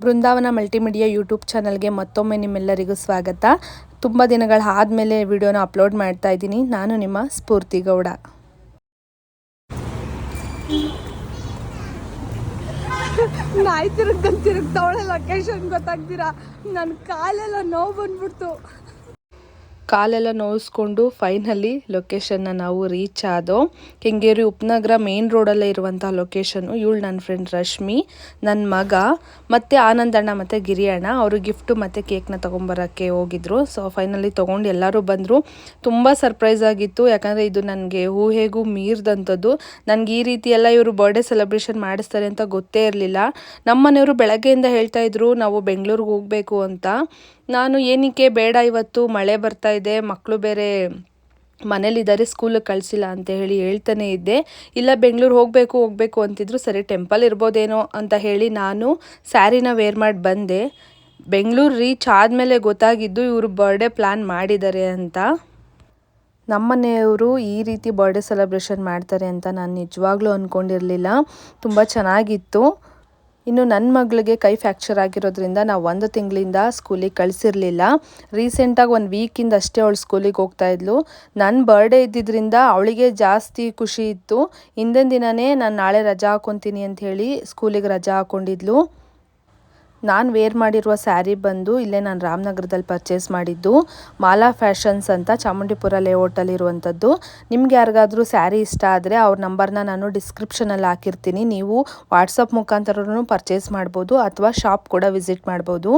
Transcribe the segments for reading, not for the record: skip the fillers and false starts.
ಬೃಂದಾವನ multimedia YouTube ಚಾನಲ್ಗೆ ಮತ್ತೊಮ್ಮೆ ನಿಮ್ಮೆಲ್ಲರಿಗೂ ಸ್ವಾಗತ. ತುಂಬ ದಿನಗಳ ಆದಮೇಲೆ ವಿಡಿಯೋನ ಅಪ್ಲೋಡ್ ಮಾಡ್ತಾ ಇದ್ದೀನಿ. ನಾನು ನಿಮ್ಮ ಸ್ಫೂರ್ತಿ ಗೌಡ. ನಾಯಿ ತಿರುಗ್ತವಳೆ ಲೊಕೇಶನ್ ಗೊತ್ತಾಗ್ತೀರಾ, ನನ್ನ ಕಾಲೆಲ್ಲ ನೋವು ಬಂದ್ಬಿಡ್ತು. ಕಾಲೆಲ್ಲ ನೋಯಿಸ್ಕೊಂಡು ಫೈನಲಿ ಲೊಕೇಶನ್ನ ನಾವು ರೀಚ್ ಆದೋ. ಕೆಂಗೇರಿ ಉಪನಗರ ಮೇನ್ ರೋಡಲ್ಲೇ ಇರುವಂಥ ಲೊಕೇಶನ್ನು. ಇವಳು ನನ್ನ ಫ್ರೆಂಡ್ ರಶ್ಮಿ, ನನ್ನ ಮಗ ಮತ್ತು ಆನಂದಣ್ಣ ಮತ್ತು ಗಿರಿ ಅಣ್ಣ ಅವರು ಗಿಫ್ಟು ಮತ್ತು ಕೇಕ್ನ ತೊಗೊಂಬರೋಕ್ಕೆ ಹೋಗಿದ್ರು. ಸೊ ಫೈನಲಿ ತೊಗೊಂಡು ಎಲ್ಲರೂ ಬಂದರು. ತುಂಬ ಸರ್ಪ್ರೈಸ್ ಆಗಿತ್ತು, ಯಾಕಂದರೆ ಇದು ನನಗೆ ಊಹೆಗೂ ಮೀರಿದಂಥದ್ದು. ನನಗೆ ಈ ರೀತಿ ಎಲ್ಲ ಇವರು ಬರ್ಡೇ ಸೆಲೆಬ್ರೇಷನ್ ಮಾಡಿಸ್ತಾರೆ ಅಂತ ಗೊತ್ತೇ ಇರಲಿಲ್ಲ. ನಮ್ಮ ಮನೆಯವರು ಬೆಳಗ್ಗೆಯಿಂದ ಹೇಳ್ತಾಯಿದ್ರು ನಾವು ಬೆಂಗಳೂರಿಗೆ ಹೋಗಬೇಕು ಅಂತ. ನಾನು ಏನಕ್ಕೆ ಬೇಡ, ಇವತ್ತು ಮಳೆ ಬರ್ತಾ ಇದೆ, ಮಕ್ಕಳು ಬೇರೆ ಮನೇಲಿದ್ದಾರೆ, ಸ್ಕೂಲಿಗೆ ಕಳಿಸಿಲ್ಲ ಅಂತ ಹೇಳ್ತಾನೆ ಇದ್ದೆ. ಇಲ್ಲ ಬೆಂಗಳೂರು ಹೋಗಬೇಕು ಅಂತಿದ್ರು. ಸರಿ ಟೆಂಪಲ್ ಇರ್ಬೋದೇನೋ ಅಂತ ಹೇಳಿ ನಾನು ಸ್ಯಾರಿನ ವೇರ್ ಮಾಡಿ ಬಂದೆ. ಬೆಂಗಳೂರು ರೀಚ್ ಆದಮೇಲೆ ಗೊತ್ತಾಗಿದ್ದು ಇವರು ಬರ್ಡೇ ಪ್ಲ್ಯಾನ್ ಮಾಡಿದ್ದಾರೆ ಅಂತ. ನಮ್ಮನೆಯವರು ಈ ರೀತಿ ಬರ್ಡೇ ಸೆಲೆಬ್ರೇಷನ್ ಮಾಡ್ತಾರೆ ಅಂತ ನಾನು ನಿಜವಾಗ್ಲೂ ಅಂದ್ಕೊಂಡಿರಲಿಲ್ಲ. ತುಂಬ ಚೆನ್ನಾಗಿತ್ತು. ಇನ್ನು ನನ್ನ ಮಗಳಿಗೆ ಕೈ ಫ್ರ್ಯಾಕ್ಚರ್ ಆಗಿರೋದ್ರಿಂದ ನಾವು 1 ತಿಂಗಳಿಂದ ಸ್ಕೂಲಿಗೆ ಕಳಿಸಿರಲಿಲ್ಲ. ರೀಸೆಂಟಾಗಿ 1 ವೀಕಿಂದ ಅಷ್ಟೇ ಅವಳು ಸ್ಕೂಲಿಗೆ ಹೋಗ್ತಾಯಿದ್ಲು. ನನ್ನ ಬರ್ಡೇ ಇದ್ದಿದ್ದರಿಂದ ಅವಳಿಗೆ ಜಾಸ್ತಿ ಖುಷಿ ಇತ್ತು. ಹಿಂದಿನ ದಿನವೇ ನಾನು ನಾಳೆ ರಜಾ ಹಾಕ್ಕೊತೀನಿ ಅಂಥೇಳಿ ಸ್ಕೂಲಿಗೆ ರಜಾ ಹಾಕ್ಕೊಂಡಿದ್ಲು. ನಾನು ವೇರ್ ಮಾಡಿರುವ ಸ್ಯಾರಿ ಬಂದು ಇಲ್ಲೇ ನಾನು ರಾಮನಗರದಲ್ಲಿ ಪರ್ಚೇಸ್ ಮಾಡಿದ್ದು. ಮಾಲಾ ಫ್ಯಾಷನ್ಸ್ ಅಂತ ಚಾಮುಂಡಿಪುರ ಲೇಔಟಲ್ಲಿ ಇರುವಂಥದ್ದು. ನಿಮ್ಗೆ ಯಾರಿಗಾದರೂ ಸ್ಯಾರಿ ಇಷ್ಟ ಆದರೆ ಅವ್ರ ನಂಬರ್ನ ನಾನು ಡಿಸ್ಕ್ರಿಪ್ಷನಲ್ಲಿ ಹಾಕಿರ್ತೀನಿ. ನೀವು ವಾಟ್ಸಪ್ ಮುಖಾಂತರನೂ ಪರ್ಚೇಸ್ ಮಾಡ್ಬೋದು ಅಥವಾ ಶಾಪ್ ಕೂಡ ವಿಸಿಟ್ ಮಾಡ್ಬೋದು.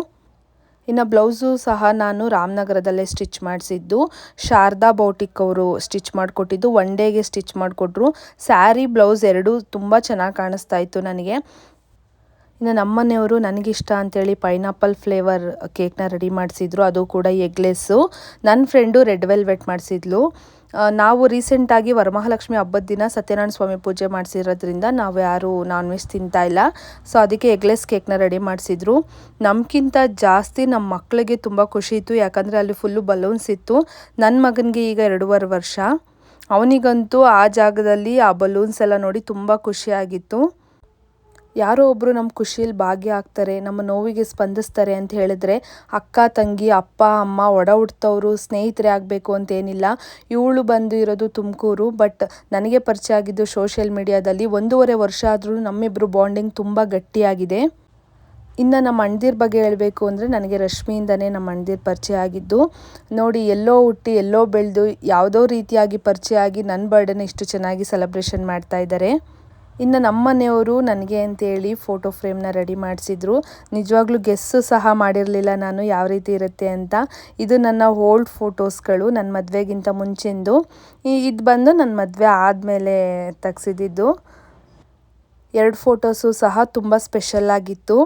ಇನ್ನು ಬ್ಲೌಸು ಸಹ ನಾನು ರಾಮನಗರದಲ್ಲೇ ಸ್ಟಿಚ್ ಮಾಡಿಸಿದ್ದು. ಶಾರದಾ ಬೌಟಿಕ್ ಅವರು ಸ್ಟಿಚ್ ಮಾಡಿಕೊಟ್ಟಿದ್ದು. 1 ಡೇಗೆ ಸ್ಟಿಚ್ ಮಾಡಿಕೊಟ್ರು. ಸ್ಯಾರಿ ಬ್ಲೌಸ್ ಎರಡೂ ತುಂಬ ಚೆನ್ನಾಗಿ ಕಾಣಿಸ್ತಾ ಇತ್ತು ನನಗೆ. ಇನ್ನು ನಮ್ಮನೆಯವರು ನನಗಿಷ್ಟ ಅಂಥೇಳಿ ಪೈನಾಪಲ್ ಫ್ಲೇವರ್ ಕೇಕ್ನ ರೆಡಿ ಮಾಡಿಸಿದ್ರು. ಅದು ಕೂಡ ಎಗ್ಲೆಸ್ಸು. ನನ್ನ ಫ್ರೆಂಡು ರೆಡ್ ವೆಲ್ವೆಟ್ ಮಾಡಿಸಿದ್ಲು. ನಾವು ರೀಸೆಂಟಾಗಿ ವರಮಹಾಲಕ್ಷ್ಮಿ ಹಬ್ಬದ ದಿನ ಸತ್ಯನಾರಾಯಣ ಸ್ವಾಮಿ ಪೂಜೆ ಮಾಡಿಸಿರೋದ್ರಿಂದ ನಾವು ಯಾರೂ ನಾನ್ ವೆಜ್ ತಿಂತಾಯಿಲ್ಲ. ಸೊ ಅದಕ್ಕೆ ಎಗ್ಲೆಸ್ ಕೇಕ್ನ ರೆಡಿ ಮಾಡಿಸಿದ್ರು. ನಮಗಿಂತ ಜಾಸ್ತಿ ನಮ್ಮ ಮಕ್ಕಳಿಗೆ ತುಂಬ ಖುಷಿ ಇತ್ತು, ಯಾಕಂದರೆ ಅಲ್ಲಿ ಫುಲ್ಲು ಬಲೂನ್ಸ್ ಇತ್ತು. ನನ್ನ ಮಗನಿಗೆ ಈಗ 2.5 ವರ್ಷ. ಅವನಿಗಂತೂ ಆ ಜಾಗದಲ್ಲಿ ಆ ಬಲೂನ್ಸ್ ಎಲ್ಲ ನೋಡಿ ತುಂಬ ಖುಷಿಯಾಗಿತ್ತು. ಯಾರೋ ಒಬ್ಬರು ನಮ್ಮ ಖುಷಿಯಲ್ಲಿ ಭಾಗ್ಯ ಆಗ್ತಾರೆ, ನಮ್ಮ ನೋವಿಗೆ ಸ್ಪಂದಿಸ್ತಾರೆ ಅಂತ ಹೇಳಿದ್ರೆ ಅಕ್ಕ ತಂಗಿ ಅಪ್ಪ ಅಮ್ಮ ಒಡ ಹುಟ್ಟಿದವರು ಸ್ನೇಹಿತರೇ ಆಗಬೇಕು ಅಂತೇನಿಲ್ಲ. ಇವಳು ಬಂದು ಇರೋದು ತುಮಕೂರು, ಬಟ್ ನನಗೆ ಪರಿಚಯ ಆಗಿದ್ದು ಸೋಷಿಯಲ್ ಮೀಡಿಯಾದಲ್ಲಿ. 1.5 ವರ್ಷ ಆದರೂ ನಮ್ಮಿಬ್ಬರು ಬಾಂಡಿಂಗ್ ತುಂಬ ಗಟ್ಟಿಯಾಗಿದೆ. ಇನ್ನು ನಮ್ಮ ಅಣ್ಣದಿರ ಬಗ್ಗೆ ಹೇಳಬೇಕು ಅಂದರೆ ನನಗೆ ರಶ್ಮಿಯಿಂದನೇ ನಮ್ಮ ಅಣ್ಣದಿರ ಪರಿಚಯ ಆಗಿದ್ದು. ನೋಡಿ, ಎಲ್ಲೋ ಹುಟ್ಟಿ ಎಲ್ಲೋ ಬೆಳೆದು ಯಾವುದೋ ರೀತಿಯಾಗಿ ಪರಿಚಯ ಆಗಿ ನನ್ನ ಬರ್ಡೇನ ಇಷ್ಟು ಚೆನ್ನಾಗಿ ಸೆಲೆಬ್ರೇಷನ್ ಮಾಡ್ತಾ ಇದ್ದಾರೆ. ಇನ್ನು ನಮ್ಮ ಮನೆಯವರು ನನಗೆ ಅಂತೇಳಿ ಫೋಟೋ ಫ್ರೇಮ್ನ ರೆಡಿ ಮಾಡಿಸಿದ್ರು. ನಿಜವಾಗ್ಲೂ ಗೆಸ್ಸು ಸಹ ಮಾಡಿರಲಿಲ್ಲ ನಾನು ಯಾವ ರೀತಿ ಇರುತ್ತೆ ಅಂತ. ಇದು ನನ್ನ ಓಲ್ಡ್ ಫೋಟೋಸ್ಗಳು, ನನ್ನ ಮದುವೆಗಿಂತ ಮುಂಚಿಂದು. ಇದು ಬಂದು ನನ್ನ ಮದುವೆ ಆದಮೇಲೆ ತೆಗ್ಸಿದ್ದು. 2 ಫೋಟೋಸು ಸಹ ತುಂಬ ಸ್ಪೆಷಲ್ಲಾಗಿತ್ತು.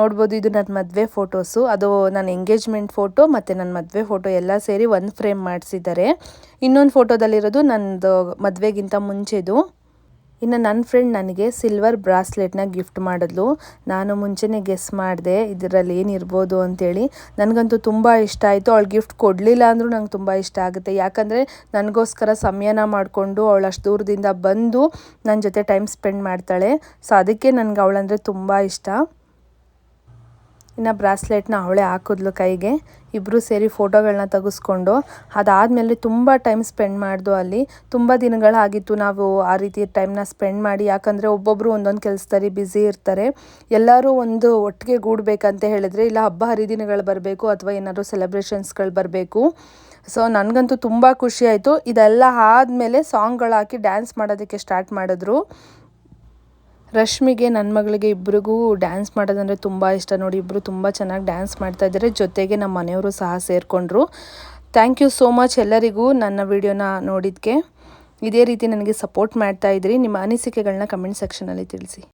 ನೋಡ್ಬೋದು, ಇದು ನನ್ನ ಮದುವೆ ಫೋಟೋಸು, ಅದು ನನ್ನ ಎಂಗೇಜ್ಮೆಂಟ್ ಫೋಟೋ ಮತ್ತು ನನ್ನ ಮದುವೆ ಫೋಟೋ ಎಲ್ಲ ಸೇರಿ ಒಂದು ಫ್ರೇಮ್ ಮಾಡಿಸಿದ್ದಾರೆ. ಇನ್ನೊಂದು ಫೋಟೋದಲ್ಲಿರೋದು ನನ್ನದು ಮದುವೆಗಿಂತ ಮುಂಚೆದು. ಇನ್ನು ನನ್ನ ಫ್ರೆಂಡ್ ನನಗೆ ಸಿಲ್ವರ್ ಬ್ರಾಸ್ಲೆಟ್ನ ಗಿಫ್ಟ್ ಮಾಡಿದ್ಲು. ನಾನು ಮುಂಚೆನೇ ಗೆಸ್ ಮಾಡಿದೆ ಇದರಲ್ಲಿ ಏನಿರ್ಬೋದು ಅಂಥೇಳಿ. ನನಗಂತೂ ತುಂಬ ಇಷ್ಟ ಆಯಿತು. ಅವಳು ಗಿಫ್ಟ್ ಕೊಡಲಿಲ್ಲ ಅಂದರೂ ನಂಗೆ ತುಂಬ ಇಷ್ಟ ಆಗುತ್ತೆ, ಯಾಕಂದರೆ ನನಗೋಸ್ಕರ ಸಮಯನ ಮಾಡಿಕೊಂಡು ಅವಳು ಅಷ್ಟು ದೂರದಿಂದ ಬಂದು ನನ್ನ ಜೊತೆ ಟೈಮ್ ಸ್ಪೆಂಡ್ ಮಾಡ್ತಾಳೆ. ಸೊ ಅದಕ್ಕೆ ನನಗೆ ಅವಳಂದರೆ ತುಂಬ ಇಷ್ಟ. ಇನ್ನು ಬ್ರಾಸ್ಲೆಟ್ನ ಅವಳೇ ಹಾಕಿದ್ಲು ಕೈಗೆ. ಇಬ್ಬರು ಸೇರಿ ಫೋಟೋಗಳನ್ನ ತೆಗೆಸ್ಕೊಂಡು ಅದಾದಮೇಲೆ ತುಂಬ ಟೈಮ್ ಸ್ಪೆಂಡ್ ಮಾಡ್ದು ಅಲ್ಲಿ. ತುಂಬ ದಿನಗಳಾಗಿತ್ತು ನಾವು ಆ ರೀತಿ ಟೈಮ್ನ ಸ್ಪೆಂಡ್ ಮಾಡಿ, ಯಾಕಂದರೆ ಒಬ್ಬೊಬ್ಬರು ಒಂದೊಂದು ಕೆಲಸದಲ್ಲಿ ಬ್ಯುಸಿ ಇರ್ತಾರೆ. ಎಲ್ಲರೂ ಒಂದು ಒಟ್ಟಿಗೆ ಗೂಡಬೇಕಂತ ಹೇಳಿದ್ರೆ ಇಲ್ಲ ಹಬ್ಬ ಹರಿದಿನಗಳು ಬರಬೇಕು ಅಥವಾ ಏನಾದರೂ ಸೆಲೆಬ್ರೇಷನ್ಸ್ಗಳು ಬರಬೇಕು. ಸೊ ನನಗಂತೂ ತುಂಬ ಖುಷಿ ಆಯಿತು. ಇದೆಲ್ಲ ಆದಮೇಲೆ ಸಾಂಗ್ಗಳು ಹಾಕಿ ಡ್ಯಾನ್ಸ್ ಮಾಡೋದಕ್ಕೆ ಸ್ಟಾರ್ಟ್ ಮಾಡಿದ್ರು. ರಶ್ಮಿಗೆ ನನ್ನ ಮಗಳಿಗೆ ಇಬ್ಬರಿಗೂ ಡ್ಯಾನ್ಸ್ ಮಾಡೋದಂದರೆ ತುಂಬ ಇಷ್ಟ. ನೋಡಿ, ಇಬ್ಬರು ತುಂಬ ಚೆನ್ನಾಗಿ ಡ್ಯಾನ್ಸ್ ಮಾಡ್ತಾಯಿದ್ದಾರೆ. ಜೊತೆಗೆ ನಮ್ಮ ಮನೆಯವರು ಸಹ ಸೇರಿಕೊಂಡ್ರು. ಥ್ಯಾಂಕ್ ಯು ಸೋ ಮಚ್ ಎಲ್ಲರಿಗೂ ನನ್ನ ವಿಡಿಯೋನ ನೋಡಿದ್ದಕ್ಕೆ. ಇದೇ ರೀತಿ ನನಗೆ ಸಪೋರ್ಟ್ ಮಾಡ್ತಾಯಿದ್ರಿ. ನಿಮ್ಮ ಅನಿಸಿಕೆಗಳನ್ನ ಕಮೆಂಟ್ ಸೆಕ್ಷನಲ್ಲಿ ತಿಳಿಸಿ.